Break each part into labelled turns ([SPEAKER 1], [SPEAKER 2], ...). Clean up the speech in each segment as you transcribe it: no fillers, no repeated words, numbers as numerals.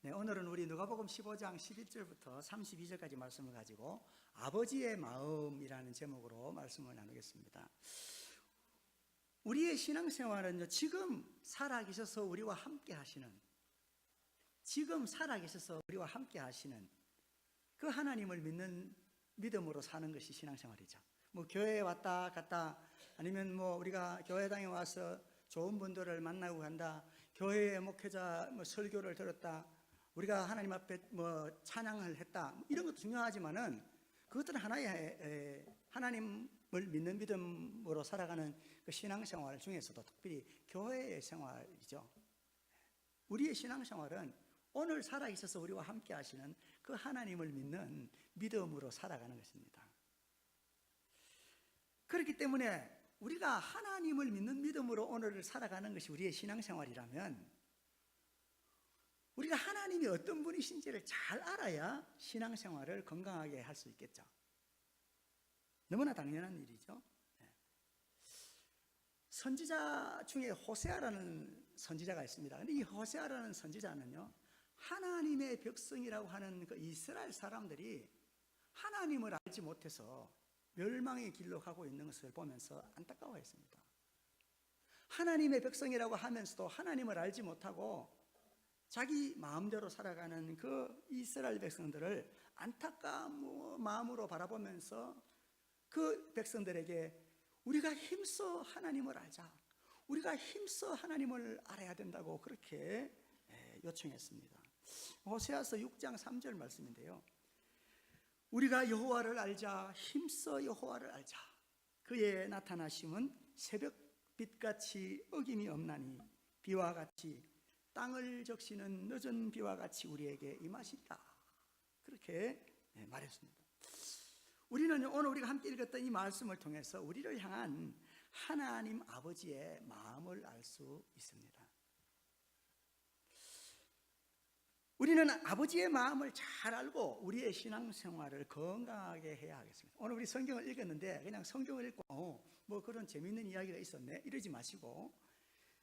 [SPEAKER 1] 네, 오늘은 우리 누가복음 15장 11절부터 32절까지 말씀을 가지고 아버지의 마음이라는 제목으로 말씀을 나누겠습니다. 우리의 신앙생활은요, 지금 살아계셔서 우리와 함께 하시는 그 하나님을 믿는 믿음으로 사는 것이 신앙생활이죠. 뭐 교회에 왔다 갔다, 아니면 뭐 우리가 교회당에 와서 좋은 분들을 만나고 간다, 교회의 목회자 설교를 들었다, 우리가 하나님 앞에 뭐 찬양을 했다, 이런 것도 중요하지만은 그것들은 하나의 하나님을 믿는 믿음으로 살아가는 그 신앙생활 중에서도 특별히 교회의 생활이죠. 우리의 신앙생활은 오늘 살아있어서 우리와 함께 하시는 그 하나님을 믿는 믿음으로 살아가는 것입니다. 그렇기 때문에 우리가 하나님을 믿는 믿음으로 오늘을 살아가는 것이 우리의 신앙생활이라면, 우리가 하나님이 어떤 분이신지를 잘 알아야 신앙생활을 건강하게 할 수 있겠죠. 너무나 당연한 일이죠. 선지자 중에 호세아라는 선지자가 있습니다. 근데 이 호세아라는 선지자는요, 하나님의 백성이라고 하는 그 이스라엘 사람들이 하나님을 알지 못해서 멸망의 길로 가고 있는 것을 보면서 안타까워했습니다. 하나님의 백성이라고 하면서도 하나님을 알지 못하고 자기 마음대로 살아가는 그 이스라엘 백성들을 안타까운 마음으로 바라보면서 그 백성들에게 우리가 힘써 하나님을 알자, 우리가 힘써 하나님을 알아야 된다고 그렇게 요청했습니다. 호세아서 6장 3절 말씀인데요, 우리가 여호와를 알자, 힘써 여호와를 알자. 그의 나타나심은 새벽빛같이 어김이 없나니 비와 같이 땅을 적시는 늦은 비와 같이 우리에게 임하시리라. 그렇게 말했습니다. 우리는 오늘 우리가 함께 읽었던 이 말씀을 통해서 우리를 향한 하나님 아버지의 마음을 알 수 있습니다. 우리는 아버지의 마음을 잘 알고 우리의 신앙생활을 건강하게 해야 하겠습니다. 오늘 우리 성경을 읽었는데 그냥 성경을 읽고 뭐 그런 재미있는 이야기가 있었네 이러지 마시고,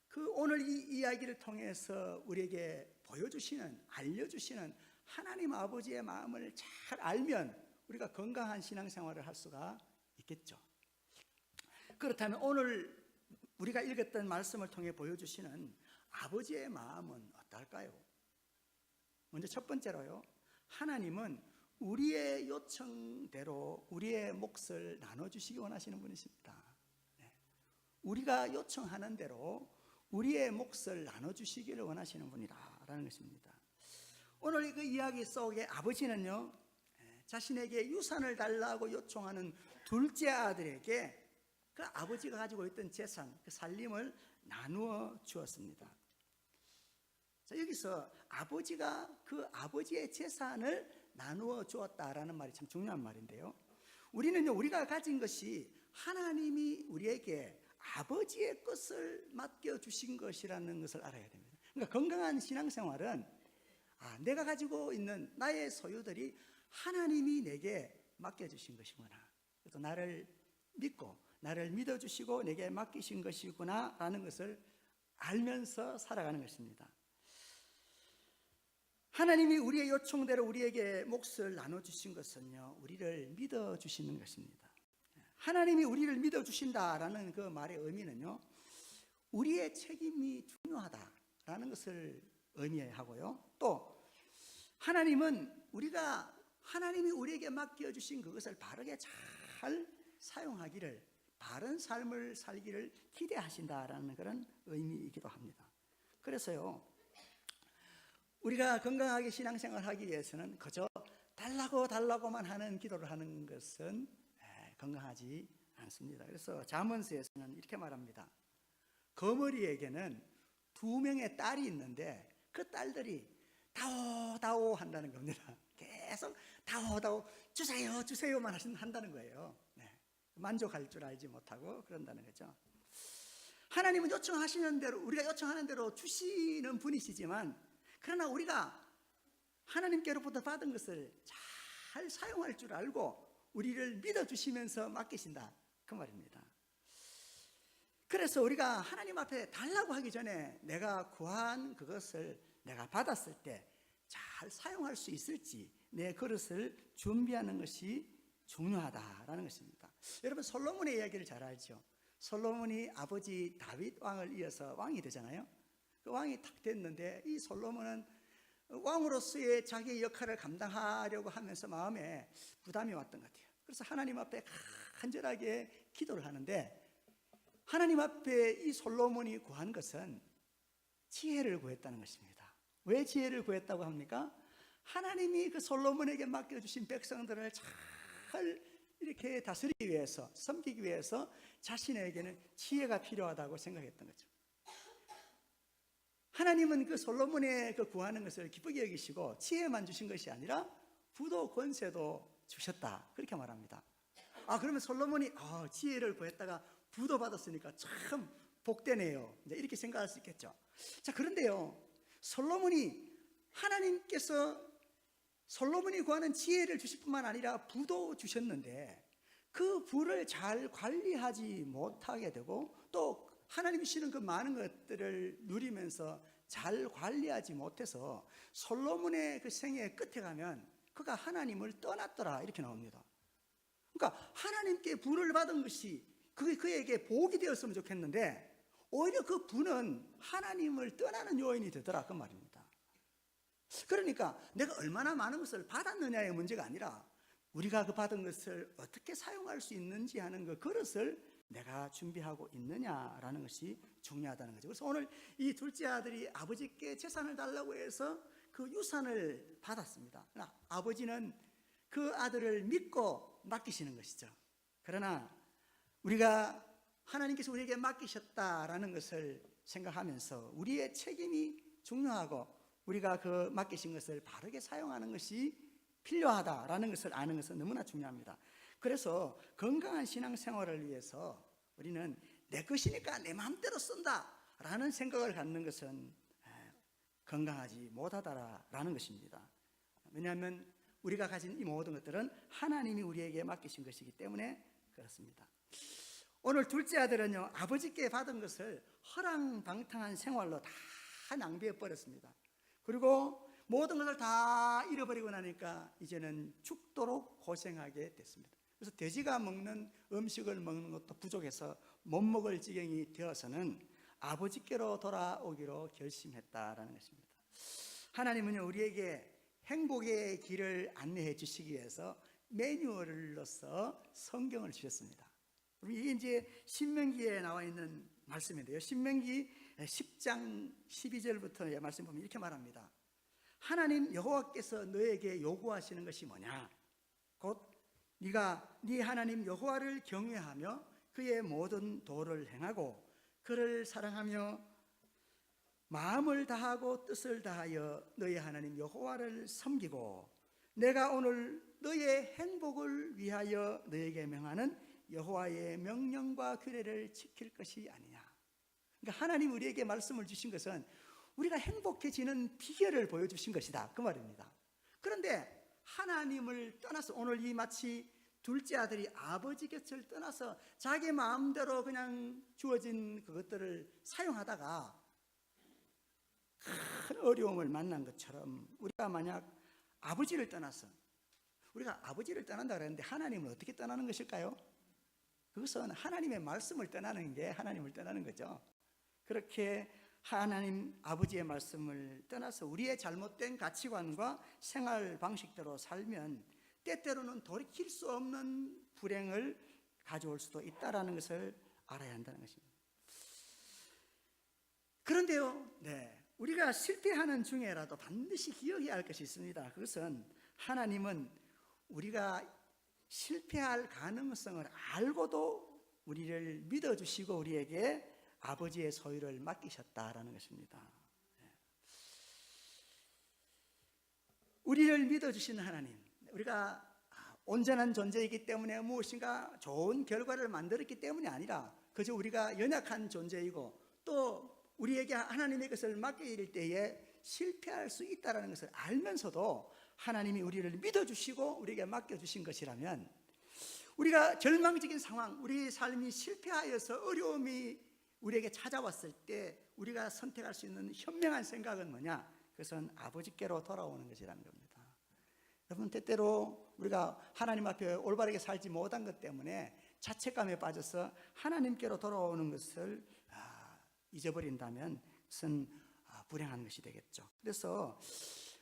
[SPEAKER 1] 그 오늘 이 이야기를 통해서 우리에게 보여주시는, 알려주시는 하나님 아버지의 마음을 잘 알면 우리가 건강한 신앙생활을 할 수가 있겠죠. 그렇다면 오늘 우리가 읽었던 말씀을 통해 보여주시는 아버지의 마음은 어떨까요? 먼저 첫 번째로요, 하나님은 우리의 요청대로 우리의 몫을 나눠주시기 원하시는 분이십니다. 우리가 요청하는 대로 우리의 몫을 나눠주시기를 원하시는 분이라는 것입니다. 오늘 그 이야기 속에 아버지는요, 자신에게 유산을 달라고 요청하는 둘째 아들에게 그 아버지가 가지고 있던 재산, 그 살림을 나누어 주었습니다. 자, 여기서 아버지가 그 아버지의 재산을 나누어 주었다라는 말이 참 중요한 말인데요, 우리는요, 우리가 가진 것이 하나님이 우리에게 아버지의 것을 맡겨주신 것이라는 것을 알아야 됩니다. 그러니까 건강한 신앙생활은 내가 가지고 있는 나의 소유들이 하나님이 내게 맡겨주신 것이구나, 또 나를 믿고 나를 믿어주시고 내게 맡기신 것이구나 라는 것을 알면서 살아가는 것입니다. 하나님이 우리의 요청대로 우리에게 몫을 나눠주신 것은요, 우리를 믿어주시는 것입니다. 하나님이 우리를 믿어주신다라는 그 말의 의미는요, 우리의 책임이 중요하다라는 것을 의미하고요, 또 하나님은 하나님이 우리에게 맡겨주신 그것을 바르게 잘 사용하기를, 바른 삶을 살기를 기대하신다라는 그런 의미이기도 합니다. 그래서요, 우리가 건강하게 신앙생활을 하기 위해서는 그저 달라고만 하는 기도를 하는 것은 건강하지 않습니다. 그래서 잠언서에서는 이렇게 말합니다. 거머리에게는 2명의 딸이 있는데 그 딸들이 다오 한다는 겁니다. 계속 다오 주세요만 한다는 거예요. 만족할 줄 알지 못하고 그런다는 거죠. 하나님은 요청하시는 대로, 우리가 요청하는 대로 주시는 분이시지만, 그러나 우리가 하나님께로부터 받은 것을 잘 사용할 줄 알고 우리를 믿어주시면서 맡기신다, 그 말입니다. 그래서 우리가 하나님 앞에 달라고 하기 전에 내가 구한 그것을 내가 받았을 때 잘 잘 사용할 수 있을지 내 그릇을 준비하는 것이 중요하다라는 것입니다. 여러분 솔로몬의 이야기를 잘 알죠. 솔로몬이 아버지 다윗 왕을 이어서 왕이 되잖아요. 그 왕이 탁 됐는데 이 솔로몬은 왕으로서의 자기의 역할을 감당하려고 하면서 마음에 부담이 왔던 것 같아요. 그래서 하나님 앞에 간절하게 기도를 하는데 하나님 앞에 이 솔로몬이 구한 것은 지혜를 구했다는 것입니다. 왜 지혜를 구했다고 합니까? 하나님이 그 솔로몬에게 맡겨주신 백성들을 잘 이렇게 다스리기 위해서, 섬기기 위해서 자신에게는 지혜가 필요하다고 생각했던 거죠. 하나님은 그 솔로몬의 그 구하는 것을 기쁘게 여기시고 지혜만 주신 것이 아니라 부도 권세도 주셨다, 그렇게 말합니다. 그러면 솔로몬이 지혜를 구했다가 부도 받았으니까 참 복되네요, 이렇게 생각할 수 있겠죠. 자, 그런데요, 솔로몬이 하나님께서 솔로몬이 구하는 지혜를 주실 뿐만 아니라 부도 주셨는데 그 부를 잘 관리하지 못하게 되고 또 하나님이 주시는 그 많은 것들을 누리면서 잘 관리하지 못해서 솔로몬의 그 생애 끝에 가면 그가 하나님을 떠났더라, 이렇게 나옵니다. 그러니까 하나님께 부를 받은 것이 그게 그에게 복이 되었으면 좋겠는데 오히려 그 부는 하나님을 떠나는 요인이 되더라, 그 말입니다. 그러니까 내가 얼마나 많은 것을 받았느냐의 문제가 아니라 우리가 그 받은 것을 어떻게 사용할 수 있는지 하는 그 그릇을 내가 준비하고 있느냐라는 것이 중요하다는 거죠. 그래서 오늘 이 둘째 아들이 아버지께 재산을 달라고 해서 그 유산을 받았습니다. 그러나 아버지는 그 아들을 믿고 맡기시는 것이죠. 그러나 우리가 하나님께서 우리에게 맡기셨다라는 것을 생각하면서 우리의 책임이 중요하고 우리가 그 맡기신 것을 바르게 사용하는 것이 필요하다라는 것을 아는 것은 너무나 중요합니다. 그래서 건강한 신앙생활을 위해서 우리는 내 것이니까 내 마음대로 쓴다라는 생각을 갖는 것은 건강하지 못하다라는 것입니다. 왜냐하면 우리가 가진 이 모든 것들은 하나님이 우리에게 맡기신 것이기 때문에 그렇습니다. 오늘 둘째 아들은요, 아버지께 받은 것을 허랑방탕한 생활로 다 낭비해 버렸습니다. 그리고 모든 것을 다 잃어버리고 나니까 이제는 죽도록 고생하게 됐습니다. 그래서 돼지가 먹는 음식을 먹는 것도 부족해서 못 먹을 지경이 되어서는 아버지께로 돌아오기로 결심했다라는 것입니다. 하나님은요, 우리에게 행복의 길을 안내해 주시기 위해서 매뉴얼로서 성경을 주셨습니다. 이게 이제 신명기에 나와 있는 말씀인데요, 신명기 10장 12절부터의 말씀 보면 이렇게 말합니다. 하나님 여호와께서 너에게 요구하시는 것이 뭐냐? 곧 네가 네 하나님 여호와를 경외하며 그의 모든 도를 행하고 그를 사랑하며 마음을 다하고 뜻을 다하여 너의 하나님 여호와를 섬기고 내가 오늘 너의 행복을 위하여 너에게 명하는 여호와의 명령과 규례를 지킬 것이 아니냐. 그러니까 하나님 우리에게 말씀을 주신 것은 우리가 행복해지는 비결을 보여주신 것이다, 그 말입니다. 그런데 하나님을 떠나서 오늘 이 마치 둘째 아들이 아버지 곁을 떠나서 자기 마음대로 그냥 주어진 그것들을 사용하다가 큰 어려움을 만난 것처럼 우리가 만약 아버지를 떠나서 우리가 아버지를 떠난다 그랬는데 하나님을 어떻게 떠나는 것일까요? 그것은 하나님의 말씀을 떠나는 게 하나님을 떠나는 거죠. 그렇게 하나님 아버지의 말씀을 떠나서 우리의 잘못된 가치관과 생활 방식대로 살면 때때로는 돌이킬 수 없는 불행을 가져올 수도 있다는 것을 알아야 한다는 것입니다. 그런데요, 우리가 실패하는 중에라도 반드시 기억해야 할 것이 있습니다. 그것은 하나님은 우리가 실패할 가능성을 알고도 우리를 믿어주시고 우리에게 아버지의 소유를 맡기셨다라는 것입니다. 우리를 믿어주시는 하나님, 우리가 온전한 존재이기 때문에 무엇인가 좋은 결과를 만들었기 때문이 아니라 그저 우리가 연약한 존재이고 또 우리에게 하나님의 것을 맡길 때에 실패할 수 있다는 것을 알면서도 하나님이 우리를 믿어주시고 우리에게 맡겨주신 것이라면 우리가 절망적인 상황, 우리의 삶이 실패하여서 어려움이 우리에게 찾아왔을 때 우리가 선택할 수 있는 현명한 생각은 뭐냐? 그것은 아버지께로 돌아오는 것이라는 겁니다. 여러분, 때때로 우리가 하나님 앞에 올바르게 살지 못한 것 때문에 자책감에 빠져서 하나님께로 돌아오는 것을 잊어버린다면 그것은 불행한 것이 되겠죠. 그래서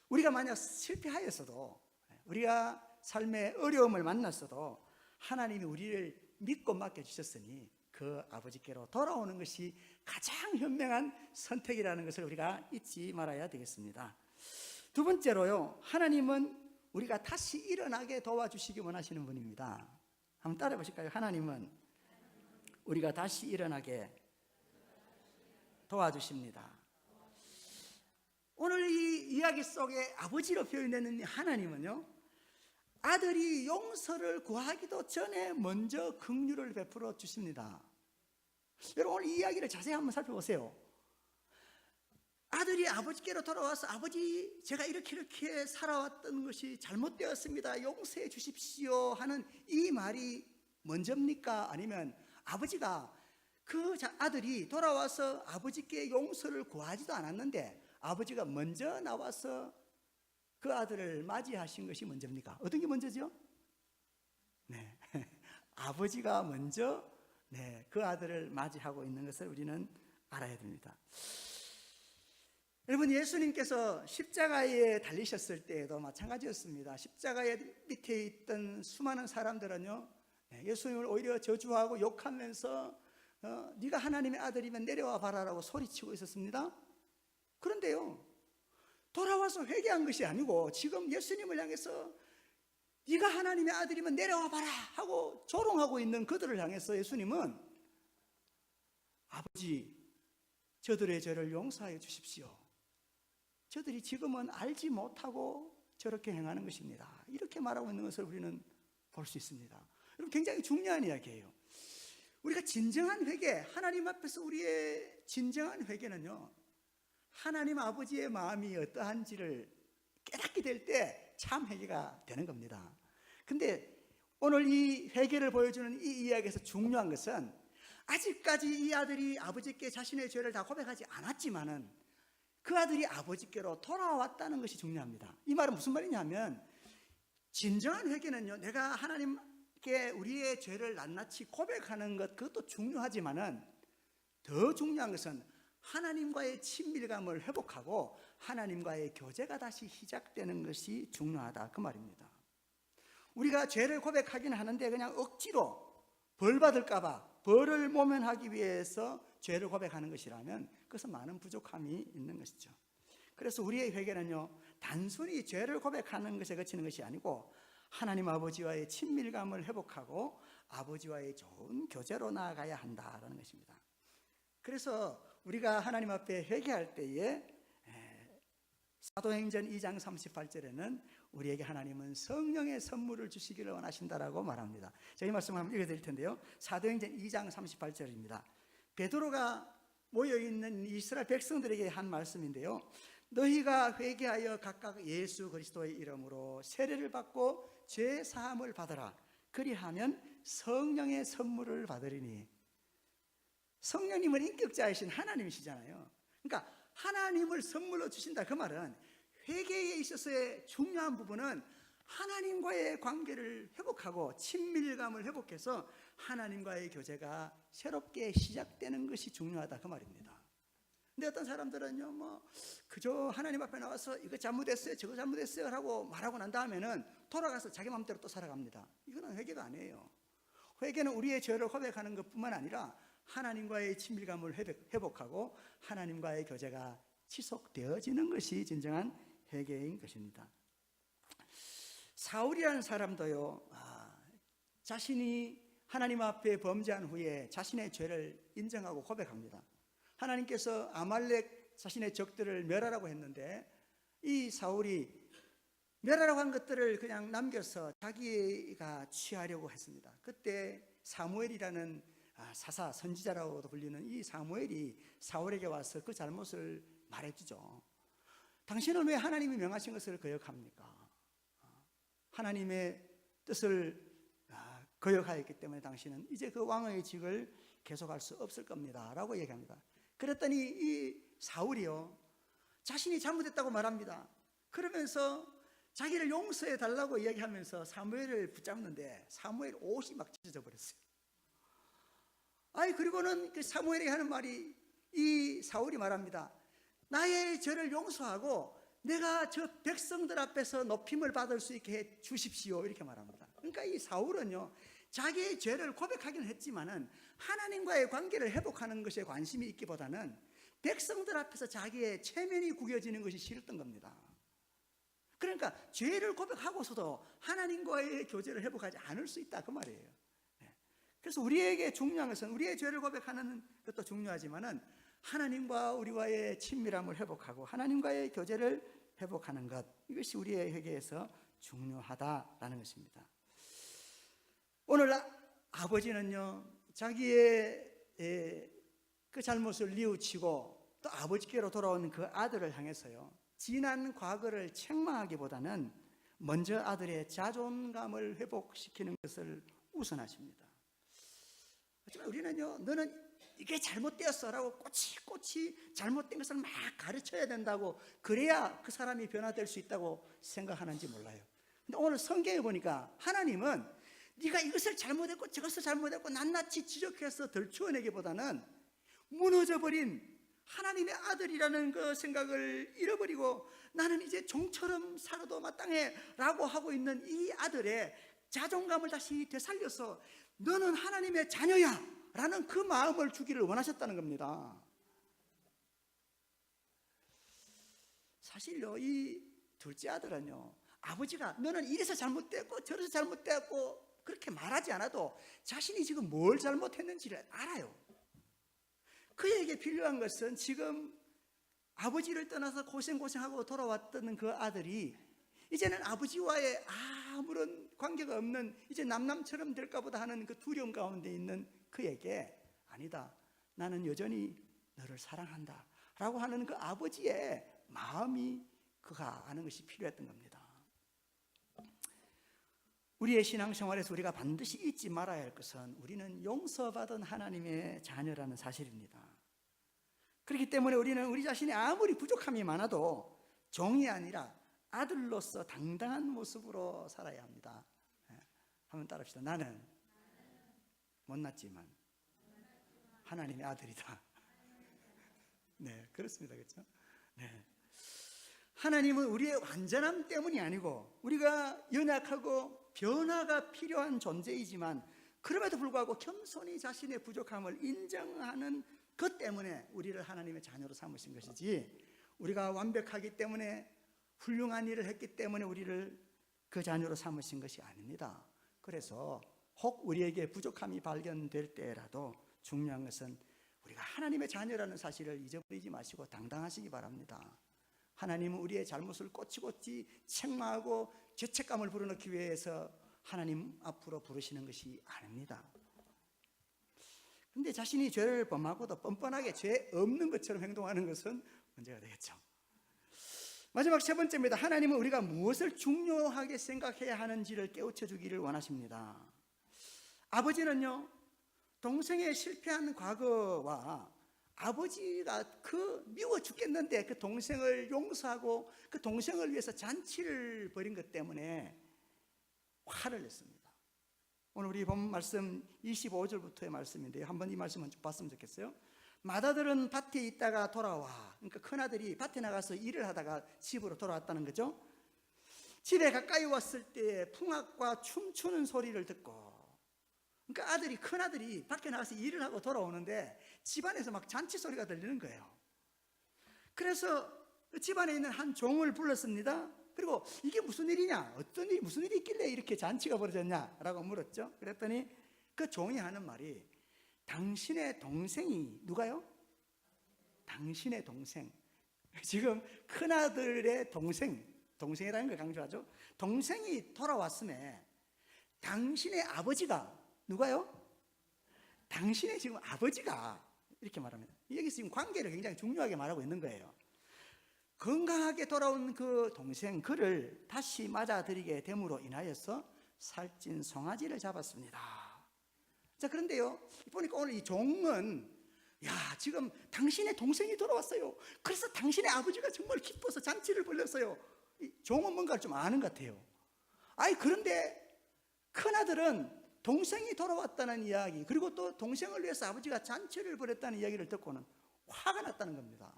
[SPEAKER 1] 우리가 만약 실패하였어도, 우리가 삶의 어려움을 만났어도 하나님이 우리를 믿고 맡겨주셨으니 그 아버지께로 돌아오는 것이 가장 현명한 선택이라는 것을 우리가 잊지 말아야 되겠습니다. 두 번째로요, 하나님은 우리가 다시 일어나게 도와주시기 원하시는 분입니다. 한번 따라해 보실까요? 하나님은 우리가 다시 일어나게 도와주십니다. 오늘 이 이야기 속에 아버지로 표현되는 하나님은요, 아들이 용서를 구하기도 전에 먼저 긍휼을 베풀어 주십니다. 여러분, 오늘 이 이야기를 자세히 한번 살펴보세요. 아들이 아버지께로 돌아와서 아버지, 제가 이렇게 살아왔던 것이 잘못되었습니다, 용서해 주십시오 하는 이 말이 먼저입니까? 아니면 아버지가 그 아들이 돌아와서 아버지께 용서를 구하지도 않았는데 아버지가 먼저 나와서 그 아들을 맞이하신 것이 먼저입니까? 어떤 게 먼저죠? 네, 아버지가 먼저 그 아들을 맞이하고 있는 것을 우리는 알아야 됩니다. 여러분, 예수님께서 십자가에 달리셨을 때에도 마찬가지였습니다. 십자가에 밑에 있던 수많은 사람들은요, 예수님을 오히려 저주하고 욕하면서 네가 하나님의 아들이면 내려와 봐라라고 소리치고 있었습니다. 그런데요, 돌아와서 회개한 것이 아니고 지금 예수님을 향해서 네가 하나님의 아들이면 내려와 봐라 하고 조롱하고 있는 그들을 향해서 예수님은 아버지, 저들의 죄를 용서하여 주십시오. 저들이 지금은 알지 못하고 저렇게 행하는 것입니다. 이렇게 말하고 있는 것을 우리는 볼 수 있습니다. 여러분, 굉장히 중요한 이야기예요. 우리가 진정한 회개, 하나님 앞에서 우리의 진정한 회개는요, 하나님 아버지의 마음이 어떠한지를 깨닫게 될 때 참 회개가 되는 겁니다. 근데 오늘 이 회개를 보여주는 이 이야기에서 중요한 것은 아직까지 이 아들이 아버지께 자신의 죄를 다 고백하지 않았지만은 그 아들이 아버지께로 돌아왔다는 것이 중요합니다. 이 말은 무슨 말이냐면, 진정한 회개는요, 내가 하나님께 우리의 죄를 낱낱이 고백하는 것, 그것도 중요하지만은 더 중요한 것은 하나님과의 친밀감을 회복하고 하나님과의 교제가 다시 시작되는 것이 중요하다, 그 말입니다. 우리가 죄를 고백하긴 하는데 그냥 억지로 벌 받을까 봐 벌을 모면하기 위해서 죄를 고백하는 것이라면 그것은 많은 부족함이 있는 것이죠. 그래서 우리의 회개는요, 단순히 죄를 고백하는 것에 그치는 것이 아니고 하나님 아버지와의 친밀감을 회복하고 아버지와의 좋은 교제로 나아가야 한다라는 것입니다. 그래서 우리가 하나님 앞에 회개할 때에 사도행전 2장 38절에는 우리에게 하나님은 성령의 선물을 주시기를 원하신다라고 말합니다. 제가 이 말씀을 한번 읽어드릴 텐데요, 사도행전 2장 38절입니다. 베드로가 모여있는 이스라엘 백성들에게 한 말씀인데요, 너희가 회개하여 각각 예수 그리스도의 이름으로 세례를 받고 죄 사함을 받으라. 그리하면 성령의 선물을 받으리니. 성령님은 인격자이신 하나님이시잖아요. 그러니까 하나님을 선물로 주신다, 그 말은 회개에 있어서의 중요한 부분은 하나님과의 관계를 회복하고 친밀감을 회복해서 하나님과의 교제가 새롭게 시작되는 것이 중요하다, 그 말입니다. 근데 어떤 사람들은요, 그저 하나님 앞에 나와서 이거 잘못했어요, 저거 잘못했어요 하고 말하고 난 다음에는 돌아가서 자기 마음대로 또 살아갑니다. 이거는 회개가 아니에요. 회개는 우리의 죄를 고백하는 것뿐만 아니라 하나님과의 친밀감을 회복하고 하나님과의 교제가 지속되어지는 것이 진정한 회개인 것입니다. 사울이라는 사람도요, 자신이 하나님 앞에 범죄한 후에 자신의 죄를 인정하고 고백합니다. 하나님께서 아말렉 자신의 적들을 멸하라고 했는데 이 사울이 멸하라고 한 것들을 그냥 남겨서 자기가 취하려고 했습니다. 그때 사무엘이라는 사사, 선지자라고도 불리는 이 사무엘이 사울에게 와서 그 잘못을 말해주죠. 당신은 왜 하나님이 명하신 것을 거역합니까? 하나님의 뜻을 거역하였기 때문에 당신은 이제 그 왕의 직을 계속할 수 없을 겁니다 라고 얘기합니다. 그랬더니 이 사울이요, 자신이 잘못했다고 말합니다. 그러면서 자기를 용서해 달라고 이야기하면서 사무엘을 붙잡는데 사무엘 옷이 막 찢어져 버렸어요. 그리고는 그 사무엘이 하는 말이, 이 사울이 말합니다. 나의 죄를 용서하고 내가 저 백성들 앞에서 높임을 받을 수 있게 해 주십시오, 이렇게 말합니다. 그러니까 이 사울은요, 자기의 죄를 고백하기는 했지만은 하나님과의 관계를 회복하는 것에 관심이 있기보다는 백성들 앞에서 자기의 체면이 구겨지는 것이 싫었던 겁니다. 그러니까 죄를 고백하고서도 하나님과의 교제를 회복하지 않을 수 있다, 그 말이에요. 그래서 우리에게 중요한 것은 우리의 죄를 고백하는 것도 중요하지만은 하나님과 우리와의 친밀함을 회복하고 하나님과의 교제를 회복하는 것, 이것이 우리의 회개에서 중요하다라는 것입니다. 오늘 아버지는요, 자기의 그 잘못을 뉘우치고 또 아버지께로 돌아온 그 아들을 향해서요, 지난 과거를 책망하기보다는 먼저 아들의 자존감을 회복시키는 것을 우선하십니다. 하지만 우리는요, 너는 이게 잘못되었어 라고 꼬치꼬치 잘못된 것을 막 가르쳐야 된다고, 그래야 그 사람이 변화될 수 있다고 생각하는지 몰라요. 근데 오늘 성경에 보니까 하나님은 네가 이것을 잘못했고 저것을 잘못했고 낱낱이 지적해서 덜추어내기보다는 무너져버린 하나님의 아들이라는 그 생각을 잃어버리고 나는 이제 종처럼 살아도 마땅해 라고 하고 있는 이 아들의 자존감을 다시 되살려서 너는 하나님의 자녀야 라는 그 마음을 주기를 원하셨다는 겁니다. 사실요, 이 둘째 아들은요, 아버지가 너는 이래서 잘못됐고 저래서 잘못됐고 그렇게 말하지 않아도 자신이 지금 뭘 잘못했는지를 알아요. 그에게 필요한 것은 지금 아버지를 떠나서 고생고생하고 돌아왔던 그 아들이 이제는 아버지와의 아무런 관계가 없는, 이제 남남처럼 될까 보다 하는 그 두려움 가운데 있는 그에게, 아니다, 나는 여전히 너를 사랑한다 라고 하는 그 아버지의 마음이 그가 아는 것이 필요했던 겁니다. 우리의 신앙생활에서 우리가 반드시 잊지 말아야 할 것은 우리는 용서받은 하나님의 자녀라는 사실입니다. 그렇기 때문에 우리는 우리 자신이 아무리 부족함이 많아도 종이 아니라 아들로서 당당한 모습으로 살아야 합니다. 한번 따라합시다. 나는 못났지만 하나님의 아들이다. 네, 그렇습니다. 그렇죠? 네. 하나님은 우리의 완전함 때문이 아니고 우리가 연약하고 변화가 필요한 존재이지만 그럼에도 불구하고 겸손히 자신의 부족함을 인정하는 것 때문에 우리를 하나님의 자녀로 삼으신 것이지, 우리가 완벽하기 때문에 훌륭한 일을 했기 때문에 우리를 그 자녀로 삼으신 것이 아닙니다. 그래서 혹 우리에게 부족함이 발견될 때라도 중요한 것은 우리가 하나님의 자녀라는 사실을 잊어버리지 마시고 당당하시기 바랍니다. 하나님은 우리의 잘못을 꼬치꼬치 책망하고 죄책감을 불어넣기 위해서 하나님 앞으로 부르시는 것이 아닙니다. 그런데 자신이 죄를 범하고도 뻔뻔하게 죄 없는 것처럼 행동하는 것은 문제가 되겠죠. 마지막 세 번째입니다. 하나님은 우리가 무엇을 중요하게 생각해야 하는지를 깨우쳐 주기를 원하십니다. 아버지는요, 동생의 실패한 과거와 아버지가 그 미워 죽겠는데 그 동생을 용서하고 그 동생을 위해서 잔치를 벌인 것 때문에 화를 냈습니다. 오늘 우리 본 말씀 25절부터의 말씀인데요, 한번 이 말씀을 봤으면 좋겠어요. 맏아들은 밭에 있다가 돌아와, 그러니까 큰아들이 밭에 나가서 일을 하다가 집으로 돌아왔다는 거죠. 집에 가까이 왔을 때 풍악과 춤추는 소리를 듣고, 그러니까 큰아들이 밖에 나가서 일을 하고 돌아오는데 집안에서 막 잔치 소리가 들리는 거예요. 그래서 집안에 있는 한 종을 불렀습니다. 그리고 이게 무슨 일이냐, 무슨 일이 있길래 이렇게 잔치가 벌어졌냐 라고 물었죠. 그랬더니 그 종이 하는 말이, 당신의 동생이, 누가요? 당신의 동생, 지금 큰아들의 동생이라는 걸 강조하죠. 동생이 돌아왔음에 당신의 아버지가, 누가요? 당신의 지금 아버지가, 이렇게 말합니다. 여기서 지금 관계를 굉장히 중요하게 말하고 있는 거예요. 건강하게 돌아온 그 동생, 그를 다시 맞아들이게 됨으로 인하여서 살찐 송아지를 잡았습니다. 자, 그런데요, 보니까 오늘 이 종은 야, 지금 당신의 동생이 돌아왔어요. 그래서 당신의 아버지가 정말 기뻐서 잔치를 벌였어요. 이 종은 뭔가를 좀 아는 것 같아요. 아니, 그런데 큰아들은 동생이 돌아왔다는 이야기, 그리고 또 동생을 위해서 아버지가 잔치를 벌였다는 이야기를 듣고는 화가 났다는 겁니다.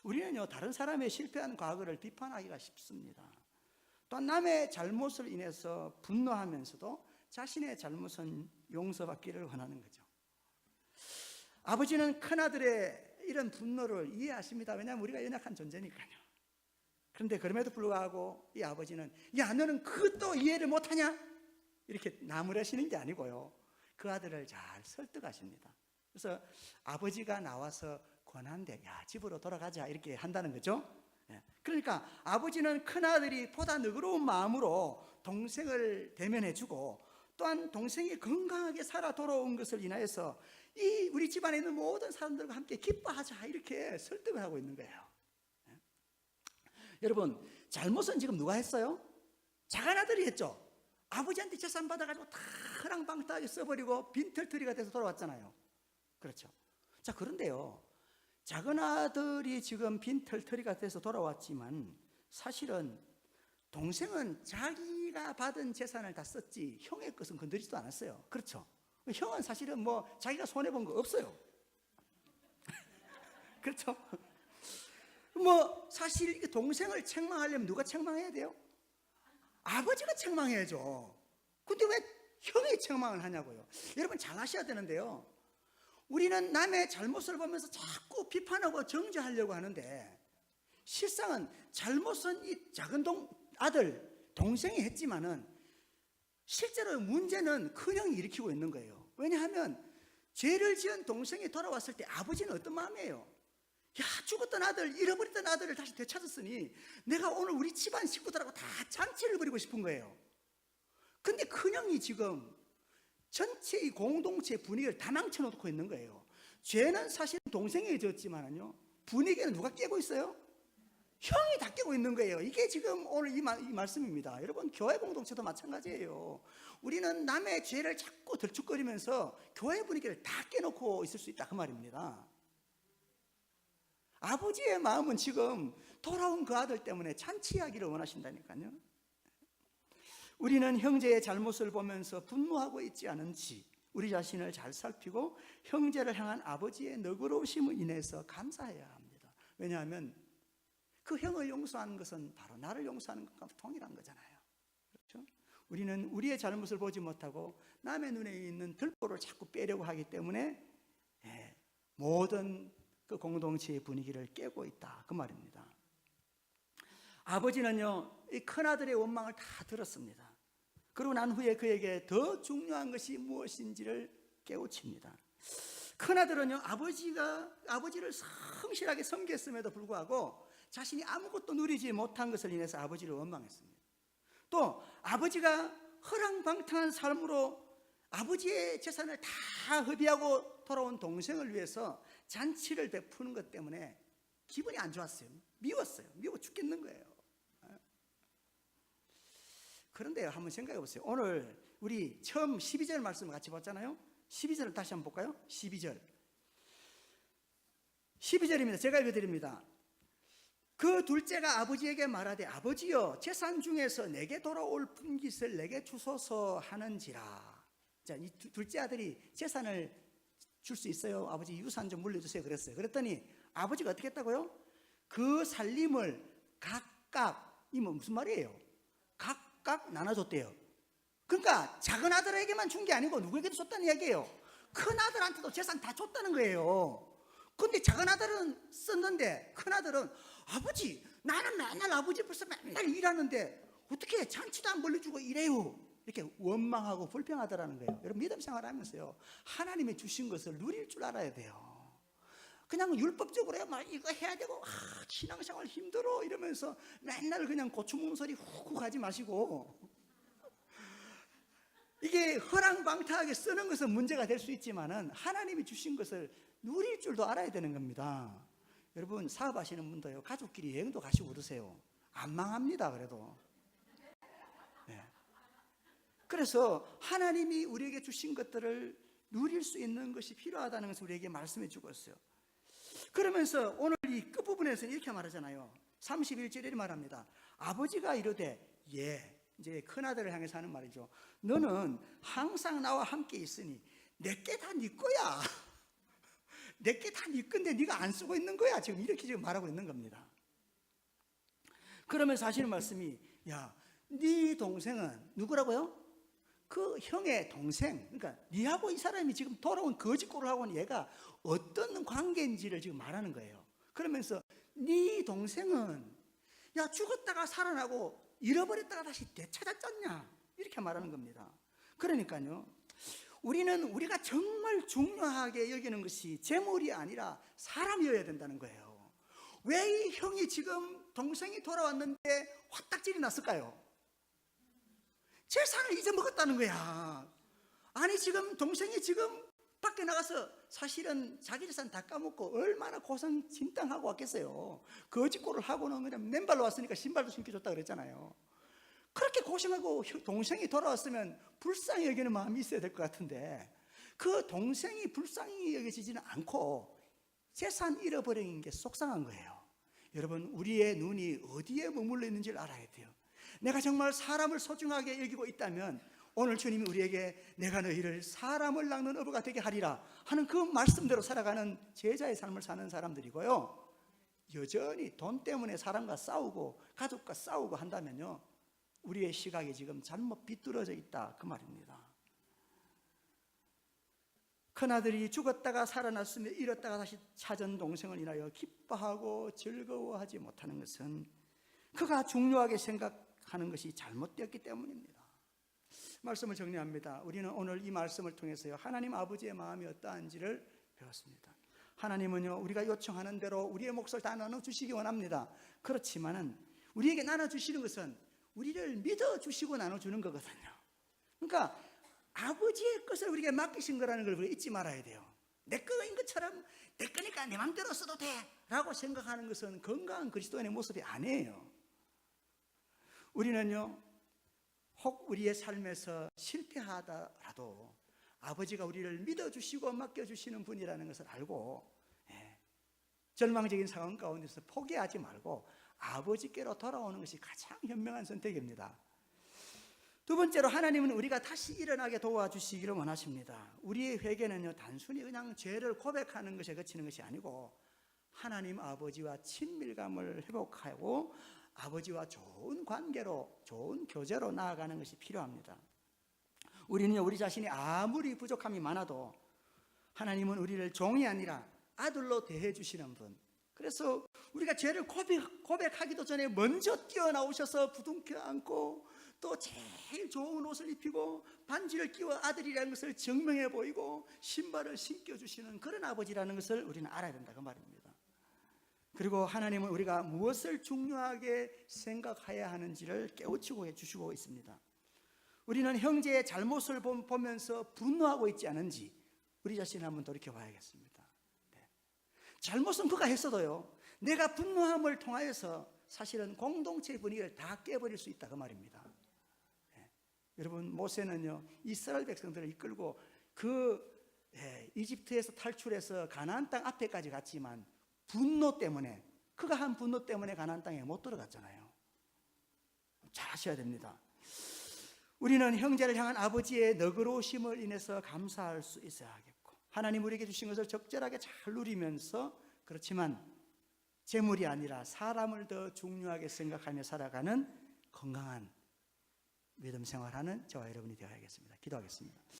[SPEAKER 1] 우리는요, 다른 사람의 실패한 과거를 비판하기가 쉽습니다. 또한 남의 잘못을 인해서 분노하면서도 자신의 잘못은 용서받기를 원하는 거죠. 아버지는 큰아들의 이런 분노를 이해하십니다. 왜냐하면 우리가 연약한 존재니까요. 그런데 그럼에도 불구하고 이 아버지는, 야, 너는 그것도 이해를 못하냐? 이렇게 나무라시는 게 아니고요, 그 아들을 잘 설득하십니다. 그래서 아버지가 나와서 권한대, 야, 집으로 돌아가자, 이렇게 한다는 거죠. 그러니까 아버지는 큰아들이 보다 너그러운 마음으로 동생을 대면해주고, 또한 동생이 건강하게 살아 돌아온 것을 인하여서 이 우리 집안에 있는 모든 사람들과 함께 기뻐하자, 이렇게 설득을 하고 있는 거예요. 여러분, 잘못은 지금 누가 했어요? 작은아들이 했죠. 아버지한테 재산 받아가지고 다 허랑방탕하게 써버리고 빈털터리가 돼서 돌아왔잖아요. 그렇죠. 자, 그런데요, 작은아들이 지금 빈털터리가 돼서 돌아왔지만 사실은 동생은 자기가 받은 재산을 다 썼지 형의 것은 건드리지도 않았어요. 그렇죠. 형은 사실은 뭐 자기가 손해본 거 없어요. 그렇죠. 뭐 사실 동생을 책망하려면 누가 책망해야 돼요? 아버지가 책망해야죠. 근데 왜 형이 책망을 하냐고요. 여러분, 잘 아셔야 되는데요, 우리는 남의 잘못을 보면서 자꾸 비판하고 정죄하려고 하는데, 실상은 잘못은 이 작은 동생이 했지만은 실제로 문제는 큰형이 일으키고 있는 거예요. 왜냐하면 죄를 지은 동생이 돌아왔을 때 아버지는 어떤 마음이에요? 야, 죽었던 아들, 잃어버렸던 아들을 다시 되찾았으니 내가 오늘 우리 집안 식구들하고 다 잔치를 벌이고 싶은 거예요. 근데 큰형이 지금 전체 이 공동체 분위기를 다 망쳐놓고 있는 거예요. 죄는 사실 동생이 졌지만요, 분위기는 누가 깨고 있어요? 형이 다 깨고 있는 거예요. 이게 지금 오늘 이 말씀입니다. 여러분, 교회 공동체도 마찬가지예요. 우리는 남의 죄를 자꾸 들쭉거리면서 교회 분위기를 다 깨놓고 있을 수 있다, 그 말입니다. 아버지의 마음은 지금 돌아온 그 아들 때문에 잔치하기를 원하신다니까요. 우리는 형제의 잘못을 보면서 분노하고 있지 않은지 우리 자신을 잘 살피고 형제를 향한 아버지의 너그러우심을 인해서 감사해야 합니다. 왜냐하면 그 형을 용서하는 것은 바로 나를 용서하는 것과 동일한 거잖아요. 그렇죠? 우리는 우리의 잘못을 보지 못하고 남의 눈에 있는 들보를 자꾸 빼려고 하기 때문에 모든 그 공동체의 분위기를 깨고 있다, 그 말입니다. 아버지는요, 이 큰아들의 원망을 다 들었습니다. 그러고 난 후에 그에게 더 중요한 것이 무엇인지를 깨우칩니다. 큰아들은요, 아버지를 성실하게 섬겼음에도 불구하고 자신이 아무것도 누리지 못한 것을 인해서 아버지를 원망했습니다. 또 아버지가 허랑방탕한 삶으로 아버지의 재산을 다 허비하고 돌아온 동생을 위해서 잔치를 베푸는 것 때문에 기분이 안 좋았어요. 미웠어요. 미워 죽겠는 거예요. 그런데 한번 생각해 보세요. 오늘 우리 처음 12절 말씀을 같이 봤잖아요. 12절을 다시 한번 볼까요? 12절입니다. 제가 읽어드립니다. 그 둘째가 아버지에게 말하되, 아버지여, 재산 중에서 내게 돌아올 분깃을 내게 주소서 하는지라. 자, 이 둘째 아들이 재산을 줄 수 있어요? 아버지 유산 좀 물려주세요 그랬어요. 그랬더니 아버지가 어떻게 했다고요? 그 살림을 각각, 이 뭐 무슨 말이에요? 각각 나눠줬대요. 그러니까 작은 아들에게만 준 게 아니고 누구에게도 줬다는 이야기예요. 큰 아들한테도 재산 다 줬다는 거예요. 근데 작은 아들은 썼는데 큰 아들은, 아버지, 나는 맨날 아버지 벌써 맨날 일하는데 어떻게 잔치도 안 벌려주고 이래요? 이렇게 원망하고 불평하더라는 거예요. 여러분, 믿음 생활하면서요, 하나님이 주신 것을 누릴 줄 알아야 돼요. 그냥 율법적으로 막 이거 해야 되고, 신앙생활 힘들어 이러면서 맨날 그냥 고추 소리 훅훅 하지 마시고, 이게 허랑방탕하게 쓰는 것은 문제가 될 수 있지만은 하나님이 주신 것을 누릴 줄도 알아야 되는 겁니다. 여러분, 사업하시는 분도요, 가족끼리 여행도 가시고 그러세요. 안 망합니다. 그래도. 네. 그래서 하나님이 우리에게 주신 것들을 누릴 수 있는 것이 필요하다는 것을 우리에게 말씀해 주고 있어요. 그러면서 오늘 이 끝부분에서 이렇게 말하잖아요. 31절에 이렇게 말합니다. 아버지가 이르되 이제 큰아들을 향해서 하는 말이죠. 너는 항상 나와 함께 있으니 내게 다 네 거야. 내게 다 네 건데 네가 안 쓰고 있는 거야. 이렇게 지금 말하고 있는 겁니다. 그러면서 하시는 말씀이 네 동생은 누구라고요? 그 형의 동생, 그러니까 네하고 이 사람이 지금 돌아온 거짓골을 하고 있는 얘가 어떤 관계인지를 지금 말하는 거예요. 그러면서 네 동생은 죽었다가 살아나고 잃어버렸다가 다시 되찾았잖냐, 이렇게 말하는 겁니다. 그러니까요, 우리가 정말 중요하게 여기는 것이 재물이 아니라 사람이어야 된다는 거예요. 왜 이 형이 지금 동생이 돌아왔는데 화딱질이 났을까요? 재산을 잊어먹었다는 거야. 아니 지금 동생이 지금 밖에 나가서 사실은 자기 재산 다 까먹고 얼마나 고생 진땅하고 왔겠어요. 거짓골을 하고는 그냥 맨발로 왔으니까 신발도 신겨줬다 그랬잖아요. 그렇게 고생하고 동생이 돌아왔으면 불쌍히 여기는 마음이 있어야 될 것 같은데 그 동생이 불쌍히 여겨지지는 않고 재산 잃어버린 게 속상한 거예요. 여러분, 우리의 눈이 어디에 머물러 있는지를 알아야 돼요. 내가 정말 사람을 소중하게 여기고 있다면 오늘 주님이 우리에게 내가 너희를 사람을 낚는 어부가 되게 하리라 하는 그 말씀대로 살아가는 제자의 삶을 사는 사람들이고요, 여전히 돈 때문에 사람과 싸우고 가족과 싸우고 한다면요, 우리의 시각이 지금 잘못 비뚤어져 있다, 그 말입니다. 큰아들이 죽었다가 살아났으며 잃었다가 다시 찾은 동생을 인하여 기뻐하고 즐거워하지 못하는 것은 그가 중요하게 생각하는 것이 잘못되었기 때문입니다. 말씀을 정리합니다. 우리는 오늘 이 말씀을 통해서요, 하나님 아버지의 마음이 어떠한지를 배웠습니다. 하나님은요, 우리가 요청하는 대로 우리의 몫을 다 나눠주시기 원합니다. 그렇지만은 우리에게 나눠주시는 것은 우리를 믿어주시고 나눠주는 거거든요. 그러니까 아버지의 것을 우리에게 맡기신 거라는 걸 우리가 잊지 말아야 돼요. 내 거인 것처럼 내 거니까 내 마음대로 써도 돼 라고 생각하는 것은 건강한 그리스도인의 모습이 아니에요. 우리는요, 혹 우리의 삶에서 실패하더라도 아버지가 우리를 믿어주시고 맡겨주시는 분이라는 것을 알고 절망적인 상황 가운데서 포기하지 말고 아버지께로 돌아오는 것이 가장 현명한 선택입니다. 두 번째로, 하나님은 우리가 다시 일어나게 도와주시기를 원하십니다. 우리의 회개는요, 단순히 그냥 죄를 고백하는 것에 그치는 것이 아니고 하나님 아버지와 친밀감을 회복하고 아버지와 좋은 관계로, 좋은 교제로 나아가는 것이 필요합니다. 우리는요, 우리 자신이 아무리 부족함이 많아도 하나님은 우리를 종이 아니라 아들로 대해 주시는 분, 그래서 우리가 죄를 고백하기도 전에 먼저 뛰어나오셔서 부둥켜 안고 또 제일 좋은 옷을 입히고 반지를 끼워 아들이라는 것을 증명해 보이고 신발을 신겨주시는 그런 아버지라는 것을 우리는 알아야 된다, 그 말입니다. 그리고 하나님은 우리가 무엇을 중요하게 생각해야 하는지를 깨우치고 해주시고 있습니다. 우리는 형제의 잘못을 보면서 분노하고 있지 않은지 우리 자신을 한번 돌이켜봐야겠습니다. 잘못은 그가 했어도요, 내가 분노함을 통하여서 사실은 공동체의 분위기를 다 깨버릴 수 있다, 그 말입니다. 여러분, 모세는요, 이스라엘 백성들을 이끌고 이집트에서 탈출해서 가나안 땅 앞에까지 갔지만 분노 때문에, 그가 한 분노 때문에 가나안 땅에 못 들어갔잖아요. 잘 아셔야 됩니다. 우리는 형제를 향한 아버지의 너그러우심을 인해서 감사할 수 있어야 하겠고, 하나님 우리에게 주신 것을 적절하게 잘 누리면서, 그렇지만 재물이 아니라 사람을 더 중요하게 생각하며 살아가는 건강한 믿음 생활하는 저와 여러분이 되어야겠습니다. 기도하겠습니다.